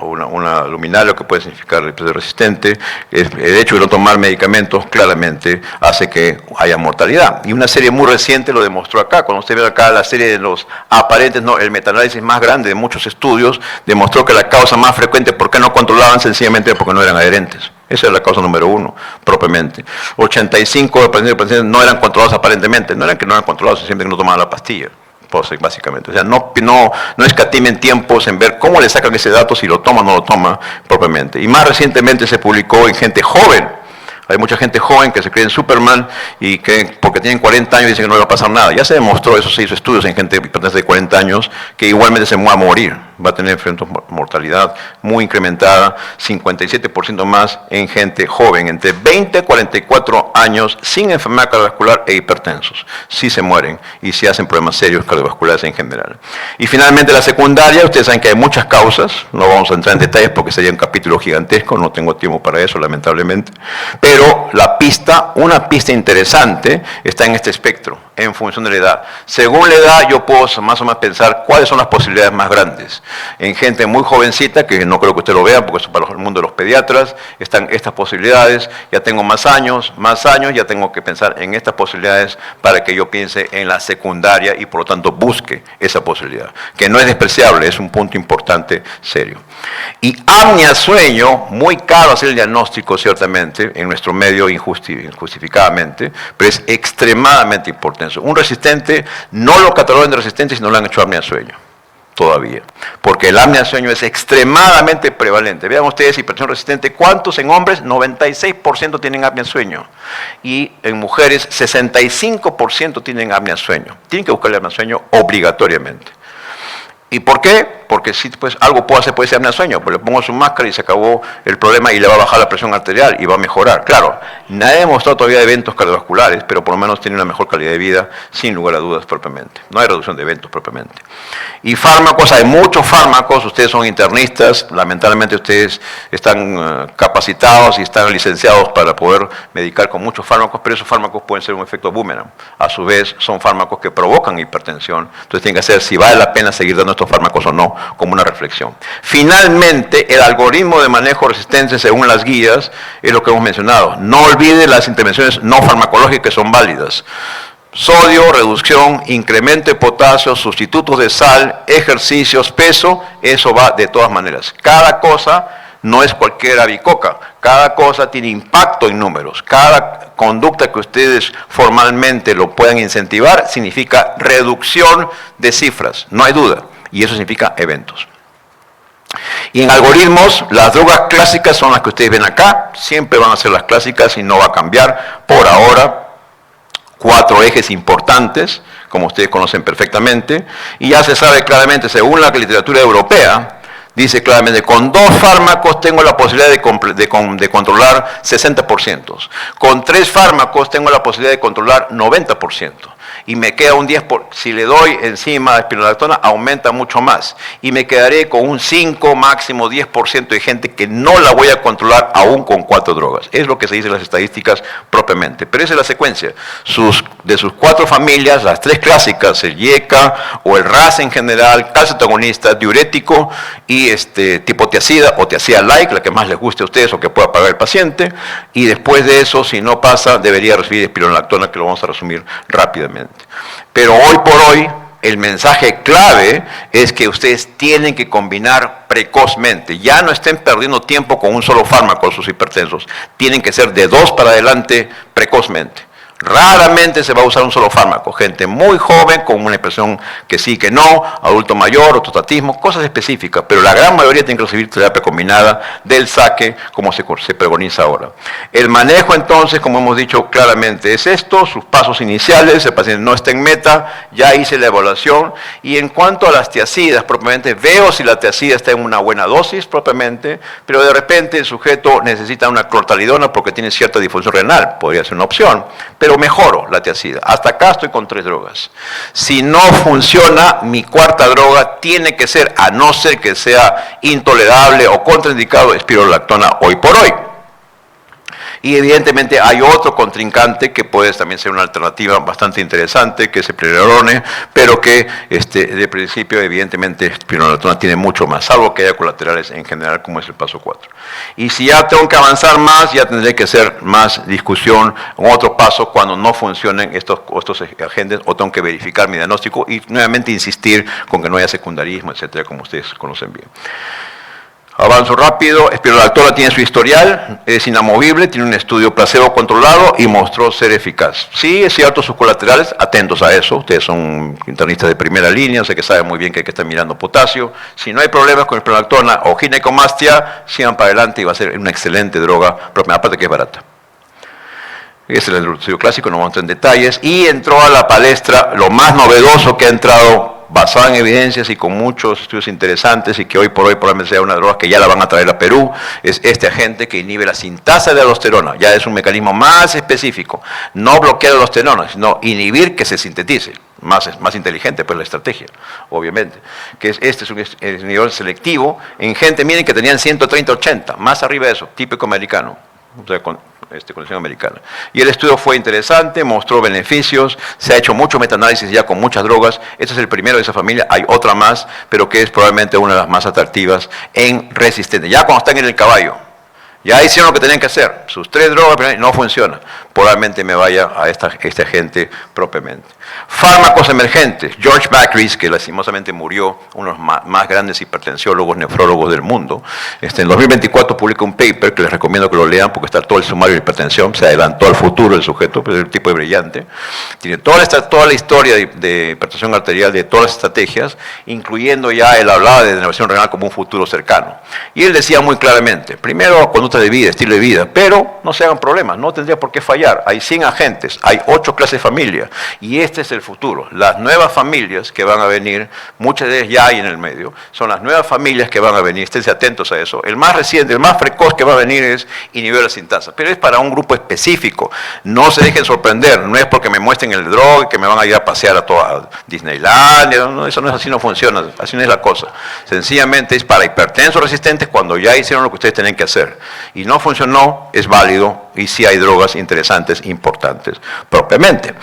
una luminaria que puede significar resistente. El hecho de no tomar medicamentos claramente hace que haya mortalidad. Y una serie muy reciente lo demostró acá. Cuando usted ve acá la serie de los aparentes, el metaanálisis más grande de muchos estudios, demostró que la causa más frecuente, ¿por qué no controlaban? Sencillamente porque no eran adherentes. Esa es la causa número 1, propiamente. 85 pacientes no eran controlados aparentemente, no eran que no eran controlados, simplemente que no tomaban la pastilla, básicamente. O sea, no escatimen tiempos en ver cómo le sacan ese dato, si lo toma o no lo toma propiamente. Y más recientemente se publicó en gente joven. Hay mucha gente joven que se cree en Superman y que porque tienen 40 años dicen que no le va a pasar nada. Ya se demostró, eso se hizo estudios en gente de 40 años, que igualmente se va a morir. Va a tener mortalidad muy incrementada, 57% más en gente joven, entre 20 y 44 años, sin enfermedad cardiovascular e hipertensos. Sí se mueren y sí hacen problemas serios cardiovasculares en general. Y finalmente la secundaria, ustedes saben que hay muchas causas, no vamos a entrar en detalles porque sería un capítulo gigantesco, no tengo tiempo para eso lamentablemente, pero una pista interesante está en este espectro, en función de la edad. Según la edad yo puedo más o menos pensar cuáles son las posibilidades más grandes. En gente muy jovencita, que no creo que usted lo vea porque eso es para el mundo de los pediatras, están estas posibilidades. Ya tengo más años, ya tengo que pensar en estas posibilidades para que yo piense en la secundaria y por lo tanto busque esa posibilidad, que no es despreciable, es un punto importante, serio. Y apnea sueño, muy caro hacer el diagnóstico ciertamente, en nuestro medio injustificadamente, pero es extremadamente importante. Un resistente no lo catalogan de resistente si no le han hecho apnea sueño. Todavía, porque el apnea sueño es extremadamente prevalente. Vean ustedes, hipertensión resistente, ¿cuántos en hombres? 96% tienen apnea sueño, y en mujeres 65% tienen apnea sueño. Tienen que buscar el apnea sueño obligatoriamente. ¿Y por qué? Porque si pues, algo puedo hacer, puede ser apnea sueño, pues le pongo su máscara y se acabó el problema y le va a bajar la presión arterial y va a mejorar. Claro, nadie ha demostrado todavía eventos cardiovasculares, pero por lo menos tiene una mejor calidad de vida, sin lugar a dudas propiamente. No hay reducción de eventos propiamente. Y fármacos, hay muchos fármacos, ustedes son internistas, lamentablemente ustedes están capacitados y están licenciados para poder medicar con muchos fármacos, pero esos fármacos pueden ser un efecto boomerang. A su vez, son fármacos que provocan hipertensión, entonces tienen que hacer si vale la pena seguir dando estos fármacos o no, como una reflexión. Finalmente, el algoritmo de manejo de resistencia según las guías es lo que hemos mencionado. No olvide las intervenciones no farmacológicas que son válidas. Sodio, reducción, incremento de potasio, sustitutos de sal, ejercicios, peso, eso va de todas maneras. Cada cosa no es cualquier abicoca, cada cosa tiene impacto en números, cada conducta que ustedes formalmente lo puedan incentivar significa reducción de cifras, no hay duda, y eso significa eventos. Y en algoritmos, las drogas clásicas son las que ustedes ven acá, siempre van a ser las clásicas y no va a cambiar por ahora. 4 ejes importantes, como ustedes conocen perfectamente, y ya se sabe claramente, según la literatura europea, dice claramente, con 2 fármacos tengo la posibilidad de controlar 60%. Con 3 fármacos tengo la posibilidad de controlar 90%. y me queda un 10%, si le doy encima espironolactona, aumenta mucho más. Y me quedaré con un 5, máximo 10% de gente que no la voy a controlar aún con 4 drogas. Es lo que se dice en las estadísticas propiamente. Pero esa es la secuencia. De sus 4 familias, las 3 clásicas, el IECA o el RAS en general, calcitoagonista, diurético y tipo tiazida o tiazida-like, la que más les guste a ustedes o que pueda pagar el paciente. Y después de eso, si no pasa, debería recibir espironolactona, que lo vamos a resumir rápidamente. Pero hoy por hoy, el mensaje clave es que ustedes tienen que combinar precozmente. Ya no estén perdiendo tiempo con un solo fármaco sus hipertensos. Tienen que ser de 2 para adelante precozmente. Raramente se va a usar un solo fármaco. Gente muy joven con una expresión que sí, que no, adulto mayor, ortostatismo, cosas específicas, pero la gran mayoría tiene que recibir terapia combinada del saque, como se preconiza ahora. El manejo entonces, como hemos dicho claramente, es esto, sus pasos iniciales, el paciente no está en meta, ya hice la evaluación, y en cuanto a las tiazidas, propiamente veo si la tiazida está en una buena dosis propiamente, pero de repente el sujeto necesita una clortalidona porque tiene cierta disfunción renal, podría ser una opción, pero mejoro la tiazida. Hasta acá estoy con 3 drogas. Si no funciona, mi 4ª droga tiene que ser, a no ser que sea intolerable o contraindicado, espironolactona hoy por hoy. Y evidentemente hay otro contrincante que puede también ser una alternativa bastante interesante, que es el plerone, pero que de principio evidentemente espironolactona tiene mucho más, salvo que haya colaterales en general, como es el paso 4. Y si ya tengo que avanzar más, ya tendré que hacer más discusión en otro paso cuando no funcionen estos agentes, o tengo que verificar mi diagnóstico y nuevamente insistir con que no haya secundarismo, etcétera, como ustedes conocen bien. Avanzo rápido, espironolactona tiene su historial, es inamovible, tiene un estudio placebo controlado y mostró ser eficaz. Sí, es cierto, sus colaterales, atentos a eso, ustedes son internistas de primera línea, sé que saben muy bien que hay que estar mirando potasio. Si no hay problemas con espironolactona o ginecomastia, sigan para adelante y va a ser una excelente droga, aparte que es barata. Ese es el estudio clásico, no vamos a entrar en detalles. Y entró a la palestra lo más novedoso que ha entrado, basado en evidencias y con muchos estudios interesantes, y que hoy por hoy probablemente sea una droga que ya la van a traer a Perú, es este agente que inhibe la sintasa de aldosterona. Ya es un mecanismo más específico, no bloquear la aldosterona, sino inhibir que se sintetice. Más inteligente pues la estrategia, obviamente. Que es un inhibidor selectivo en gente, miren, que tenían 130-80, más arriba de eso, típico americano. O sea, condición americana. Y el estudio fue interesante, mostró beneficios, se ha hecho mucho metaanálisis ya con muchas drogas. Este es el primero de esa familia, hay otra más, pero que es probablemente una de las más atractivas en resistente. Ya cuando están en el caballo, ya hicieron lo que tenían que hacer, sus 3 drogas no funciona, probablemente me vaya a este agente propiamente. Fármacos emergentes, George Macris, que lastimosamente murió, uno de los más grandes hipertensiólogos, nefrólogos del mundo, en 2024 publica un paper que les recomiendo que lo lean porque está todo el sumario de hipertensión, se adelantó al futuro del sujeto, pero es el tipo de brillante, tiene toda la historia de hipertensión arterial, de todas las estrategias, incluyendo ya, él hablaba de denervación renal como un futuro cercano. Y él decía muy claramente, primero, conducta de vida, estilo de vida, pero no se hagan problemas, no tendría por qué fallar, hay 100 agentes, hay 8 clases de familia, y este es el futuro. Las nuevas familias que van a venir, muchas de ellas ya hay en el medio, son las nuevas familias que van a venir, esténse atentos a eso. El más reciente, el más precoz que va a venir es inhibidor de sintasa, pero es para un grupo específico. No se dejen sorprender, no es porque me muestren el drog que me van a ir a pasear a toda Disneylandia, no, eso no es así, no funciona, así no es la cosa. Sencillamente es para hipertensos resistentes cuando ya hicieron lo que ustedes tienen que hacer. Y no funcionó, es válido, y sí hay drogas interesantes, importantes, propiamente.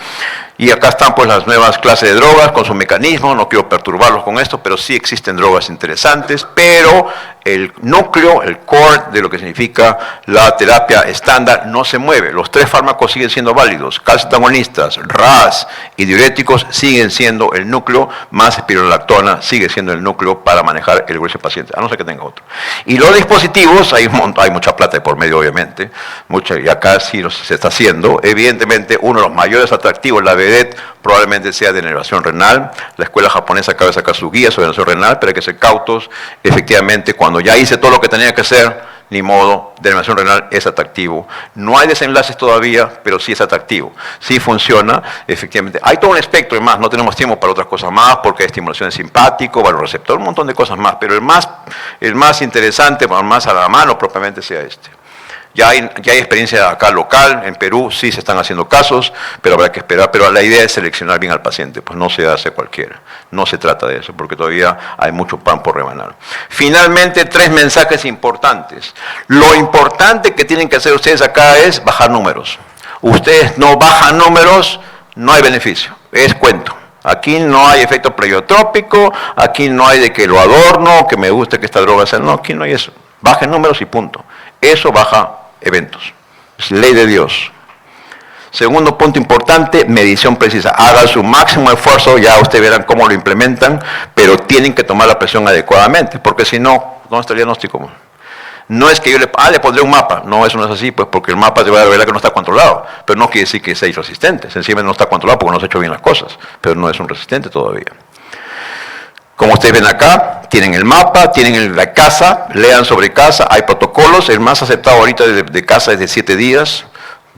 Y acá están pues las nuevas clases de drogas con su mecanismo, no quiero perturbarlos con esto, pero sí existen drogas interesantes, pero el núcleo, el core de lo que significa la terapia estándar no se mueve. Los 3 fármacos siguen siendo válidos, calcitoagonistas, RAS y diuréticos siguen siendo el núcleo, más espironolactona sigue siendo el núcleo para manejar el grueso paciente, a no ser que tenga otro. Y los dispositivos, hay mucha plata de por medio obviamente, y acá sí se está haciendo, evidentemente uno de los mayores atractivos, la vedette, probablemente sea de denervación renal. La escuela japonesa acaba de sacar su guía sobre denervación renal, pero hay que ser cautos. Efectivamente, cuando ya hice todo lo que tenía que hacer, ni modo, denervación renal es atractivo. No hay desenlaces todavía, pero sí es atractivo. Sí funciona, efectivamente. Hay todo un espectro, y más, no tenemos tiempo para otras cosas más, porque hay estimulación simpático, valorreceptor, un montón de cosas más, pero el más interesante, más a la mano propiamente sea este. Ya hay experiencia acá local, en Perú sí se están haciendo casos, pero habrá que esperar. Pero la idea es seleccionar bien al paciente, pues no se hace cualquiera. No se trata de eso, porque todavía hay mucho pan por rebanar. Finalmente, 3 mensajes importantes. Lo importante que tienen que hacer ustedes acá es bajar números. Ustedes no bajan números, no hay beneficio, es cuento. Aquí no hay efecto pleiotrópico, aquí no hay de que lo adorno, que me guste que esta droga sea. No, aquí no hay eso. Bajen números y punto. Eso baja eventos. Es ley de Dios. Segundo punto importante, medición precisa. Hagan su máximo esfuerzo, ya ustedes verán cómo lo implementan, pero tienen que tomar la presión adecuadamente, porque si no, ¿dónde está el diagnóstico? No es que yo le pondré un mapa, no, eso no es así, pues porque el mapa te va a revelar que no está controlado, pero no quiere decir que sea irresistente, sencillamente no está controlado porque no se ha hecho bien las cosas, pero no es un resistente todavía. Como ustedes ven acá, tienen el mapa, tienen la casa, lean sobre casa, hay protocolos, el más aceptado ahorita de casa es de 7 días,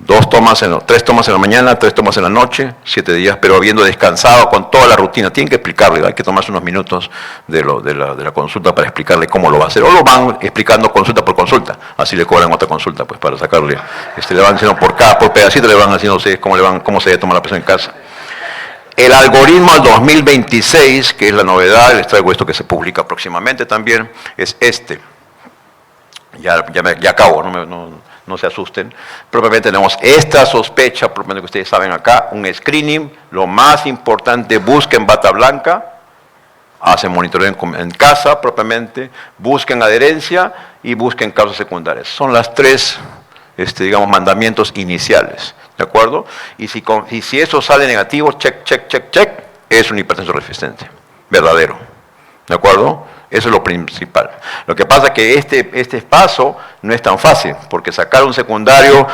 3 tomas en la mañana, 3 tomas en la noche, 7 días, pero habiendo descansado con toda la rutina. Tienen que explicarle, hay que tomarse unos minutos de la consulta para explicarle cómo lo va a hacer. O lo van explicando consulta por consulta, así le cobran otra consulta, pues para sacarle. Le van haciendo por pedacito, le van haciendo cómo se debe tomar la presión en casa. El algoritmo al 2026, que es la novedad, les traigo esto que se publica próximamente también, es este. Ya acabo, no se asusten. Propiamente tenemos esta sospecha, propiamente que ustedes saben acá, un screening. Lo más importante, busquen bata blanca, hacen monitoreo en casa propiamente, busquen adherencia y busquen causas secundarias. Son las 3, digamos, mandamientos iniciales. ¿De acuerdo? Y si eso sale negativo, check, es un hipertenso resistente, verdadero. ¿De acuerdo? Eso es lo principal. Lo que pasa es que este paso no es tan fácil, porque sacar un secundario,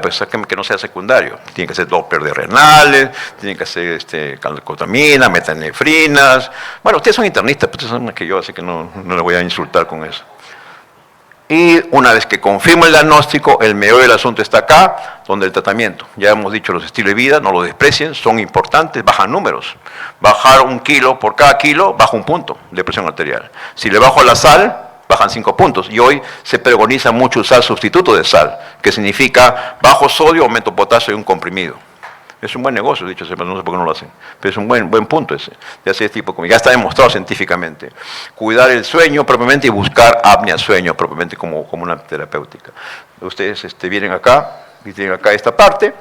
pues saquen que no sea secundario. Tiene que ser Doppler de renales, tiene que ser calcotamina, metanefrinas. Bueno, ustedes son internistas, pero ustedes son más que yo, así que no les voy a insultar con eso. Y una vez que confirmo el diagnóstico, el meollo del asunto está acá, donde el tratamiento. Ya hemos dicho los estilos de vida, no lo desprecien, son importantes, bajan números. Bajar 1 kilo, por cada kilo, baja 1 punto de presión arterial. Si le bajo la sal, bajan 5 puntos. Y hoy se preconiza mucho usar sustituto de sal, que significa bajo sodio, aumento potasio y un comprimido. Es un buen negocio, dicho sea, no sé por qué no lo hacen, pero es un buen punto ese, de hacer este tipo de comida. Ya está demostrado científicamente. Cuidar el sueño propiamente y buscar apnea sueño propiamente como una terapéutica. Ustedes vienen acá y tienen acá esta parte.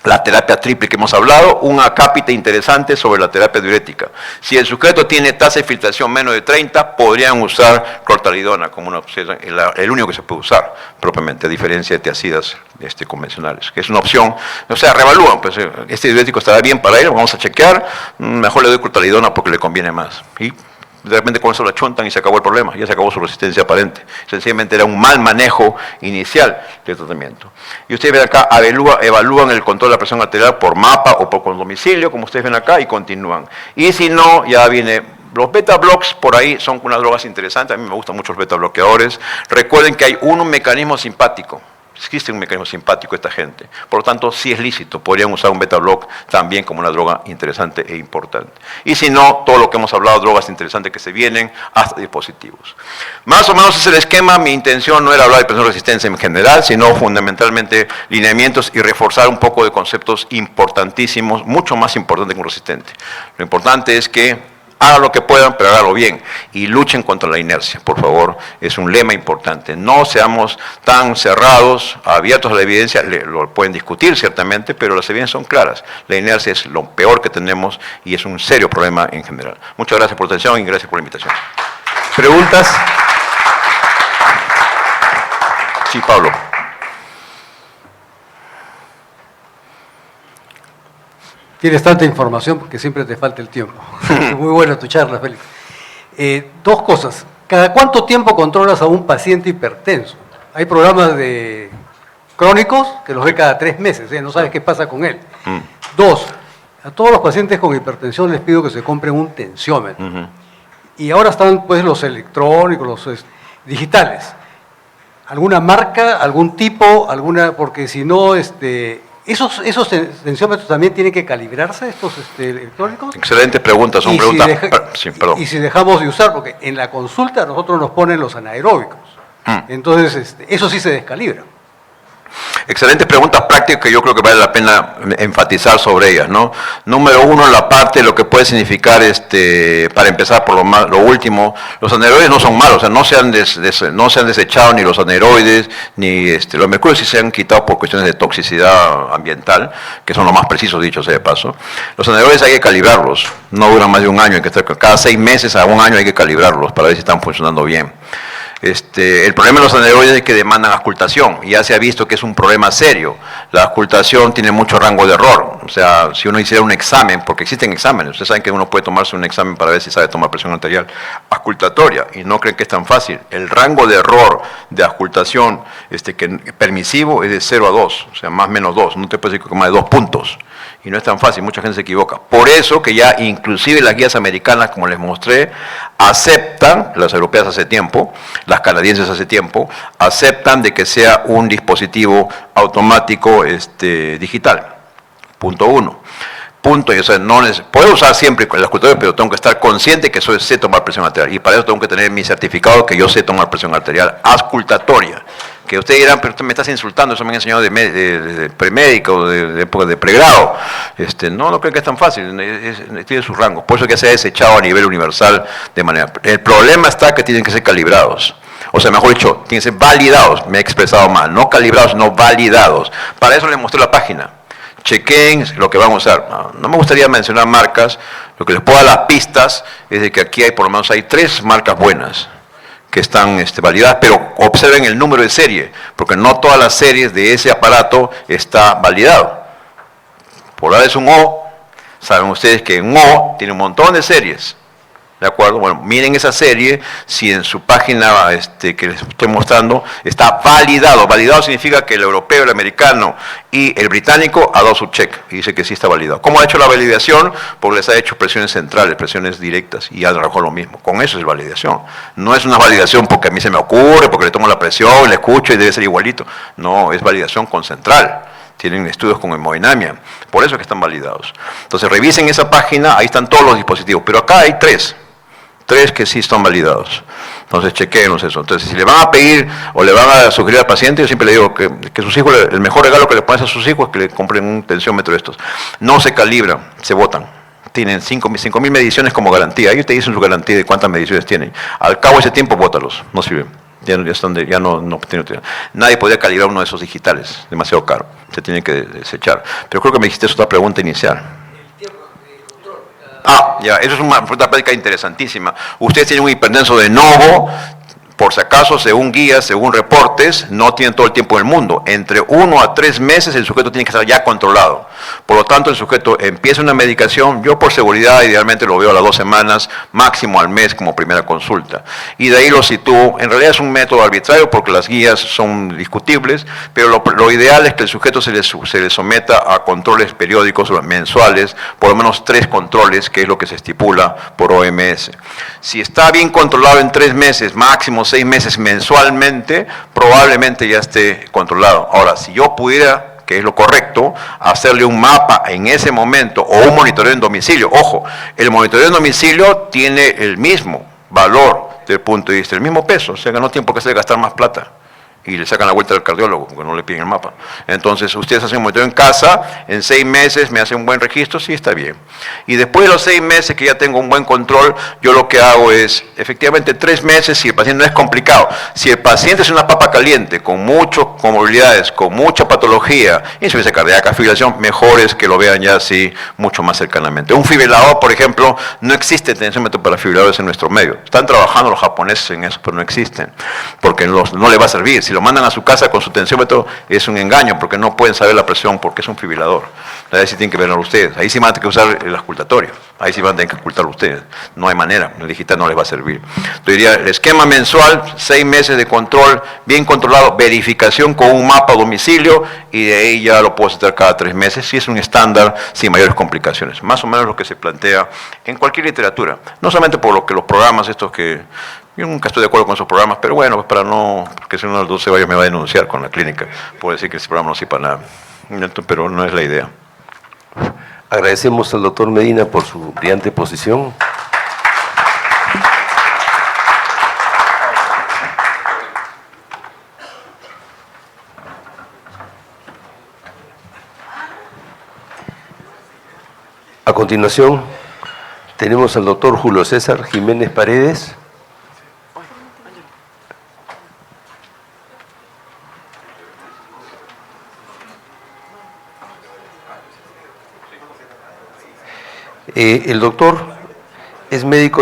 La terapia triple que hemos hablado, un acápite interesante sobre la terapia diurética. Si el sujeto tiene tasa de filtración menos de 30, podrían usar clortalidona como una opción, el único que se puede usar propiamente, a diferencia de tiacidas convencionales, que es una opción. O sea, revalúan, pues este diurético estará bien para él, vamos a chequear, mejor le doy clortalidona porque le conviene más. Y de repente con eso la chuntan y se acabó el problema, ya se acabó su resistencia aparente. Sencillamente era un mal manejo inicial del tratamiento. Y ustedes ven acá, evalúan el control de la presión arterial por mapa o con domicilio, como ustedes ven acá, y continúan. Y si no, ya viene. Los beta blocks por ahí son unas drogas interesantes, a mí me gustan mucho los beta bloqueadores. Recuerden que hay un mecanismo simpático. Existe un mecanismo simpático esta gente. Por lo tanto, sí es lícito. Podrían usar un beta block también como una droga interesante e importante. Y si no, todo lo que hemos hablado, drogas interesantes que se vienen, hasta dispositivos. Más o menos es el esquema. Mi intención no era hablar de hipertensión resistencia en general, sino fundamentalmente lineamientos y reforzar un poco de conceptos importantísimos, mucho más importantes que un resistente. Lo importante es que hagan lo que puedan, pero háganlo bien. Y luchen contra la inercia, por favor. Es un lema importante. No seamos tan cerrados, abiertos a la evidencia. Lo pueden discutir ciertamente, pero las evidencias son claras. La inercia es lo peor que tenemos y es un serio problema en general. Muchas gracias por la atención y gracias por la invitación. ¿Preguntas? Sí, Pablo. Tienes tanta información porque siempre te falta el tiempo. Muy buena tu charla, Félix. 2 cosas. ¿Cada cuánto tiempo controlas a un paciente hipertenso? Hay programas crónicos que los ve cada 3 meses, no sabes qué pasa con él. 2, a todos los pacientes con hipertensión les pido que se compren un tensiómetro. Y ahora están pues los electrónicos, los digitales. ¿Alguna marca, algún tipo, porque si no, ¿esos tensiómetros también tienen que calibrarse, estos electrónicos? Excelentes preguntas, son preguntas. Sí, perdón. Y si dejamos de usar, porque en la consulta a nosotros nos ponen los anaeróbicos. Entonces, eso sí se descalibra. Excelentes preguntas prácticas que yo creo que vale la pena enfatizar sobre ellas, ¿no? Número uno, la parte de lo que puede significar, para empezar por lo último, los aneroides no son malos, o sea, no se han desechado ni los aneroides, ni los mercurios sí se han quitado por cuestiones de toxicidad ambiental, que son los más precisos, dicho sea de paso. Los aneroides hay que calibrarlos, no duran más de un año, cada 6 meses a un año hay que calibrarlos para ver si están funcionando bien. El problema de los aneroides es que demandan auscultación, y ya se ha visto que es un problema serio. La auscultación tiene mucho rango de error, o sea, si uno hiciera un examen, porque existen exámenes, ustedes saben que uno puede tomarse un examen para ver si sabe tomar presión arterial auscultatoria, y no creen que es tan fácil. El rango de error de auscultación permisivo es de 0 a 2, o sea, más o menos 2, no te puedes decir que más de 2 puntos. Y no es tan fácil, mucha gente se equivoca. Por eso que ya inclusive las guías americanas, como les mostré, aceptan, las europeas hace tiempo, las canadienses hace tiempo, aceptan de que sea un dispositivo automático digital. Punto 1. Punto, y, o sea, puedo usar siempre el auscultador, pero tengo que estar consciente que sé tomar presión arterial. Y para eso tengo que tener mi certificado que yo sé tomar presión arterial auscultatoria. Que ustedes dirán, pero usted me estás insultando, eso me han enseñado de premédico, de época de pregrado. No creo que es tan fácil, tiene sus rangos. Por eso que se ha desechado a nivel universal de manera. El problema está que tienen que ser calibrados. O sea, mejor dicho, tienen que ser validados, me he expresado mal, no calibrados, sino validados. Para eso les mostré la página. Chequen lo que vamos a usar. No me gustaría mencionar marcas, lo que les puedo dar las pistas es de que aquí por lo menos hay 3 marcas buenas que están validadas, pero observen el número de serie, porque no todas las series de ese aparato está validado. Por ahora es un O, saben ustedes que un O tiene un montón de series, ¿de acuerdo? Bueno, miren esa serie, si en su página que les estoy mostrando está validado. Validado significa que el europeo, el americano y el británico ha dado su check y dice que sí está validado. ¿Cómo ha hecho la validación? Porque les ha hecho presiones centrales, presiones directas, y han trabajado lo mismo. Con eso es validación. No es una validación porque a mí se me ocurre, porque le tomo la presión, le escucho y debe ser igualito. No, es validación con central. Tienen estudios con hemodinamia, por eso es que están validados. Entonces revisen esa página, ahí están todos los dispositivos, pero acá hay 3 que sí están validados. Entonces chequéenlos eso. Entonces si le van a pedir o le van a sugerir al paciente, yo siempre le digo que sus hijos, el mejor regalo que le ponen a sus hijos es que le compren un tensiómetro de estos. No se calibran, se botan. Tienen 5.000 mediciones como garantía. Ellos te dicen su garantía de cuántas mediciones tienen. Al cabo de ese tiempo, bótalos, no sirven. Nadie podría calibrar uno de esos digitales, demasiado caro. Se tiene que desechar. Pero creo que me dijiste otra pregunta inicial. Ya, eso es una pregunta práctica interesantísima. Ustedes tienen un hipertenso de novo, por si acaso, según guías, según reportes, no tienen todo el tiempo del mundo. Entre 1 a 3 meses el sujeto tiene que estar ya controlado. Por lo tanto, el sujeto empieza una medicación, yo por seguridad idealmente lo veo a las 2 semanas, máximo al mes como primera consulta. Y de ahí lo sitúo. En realidad es un método arbitrario porque las guías son discutibles, pero lo ideal es que el sujeto se le someta a controles periódicos mensuales, por lo menos 3 controles, que es lo que se estipula por OMS. Si está bien controlado en 3 meses, máximo 6 meses mensualmente, probablemente ya esté controlado. Ahora, si yo pudiera, que es lo correcto, hacerle un mapa en ese momento o un monitoreo en domicilio. Ojo, el monitoreo en domicilio tiene el mismo valor desde el punto de vista, el mismo peso, o sea que no tiene por qué hacer gastar más plata. Y le sacan la vuelta al cardiólogo, porque no le piden el mapa. Entonces, ustedes hacen un monitoreo en casa, en 6 meses me hacen un buen registro, sí está bien. Y después de los 6 meses que ya tengo un buen control, yo lo que hago es, efectivamente, 3 meses, si el paciente no es complicado. Si el paciente es una papa caliente, con muchas comorbilidades, con mucha patología, insuficiencia cardíaca, fibrilación, mejor es que lo vean ya así, mucho más cercanamente. Un fibrilador, por ejemplo, no existe tensiómetro para fibriladores en nuestro medio. Están trabajando los japoneses en eso, pero no existen, porque no le va a servir. Si lo mandan a su casa con su tensiómetro es un engaño porque no pueden saber la presión porque es un fibrilador. Ahí sí tienen que verlo ustedes. Ahí sí van a tener que usar el auscultatorio. Ahí sí van a tener que ocultarlo ustedes. No hay manera. El digital no les va a servir. Yo diría el esquema mensual, 6 meses de control, bien controlado, verificación con un mapa a domicilio y de ahí ya lo puedo hacer cada 3 meses. Si es un estándar sin mayores complicaciones. Más o menos lo que se plantea en cualquier literatura. No solamente por lo que los programas estos que... Yo nunca estoy de acuerdo con esos programas, pero bueno, para no, porque si uno de los 12 me va a denunciar con la clínica. Puedo decir que ese programa no sirve para nada, pero no es la idea. Agradecemos al doctor Medina por su brillante posición. A continuación, tenemos al doctor Julio César Jiménez Paredes. El doctor es médico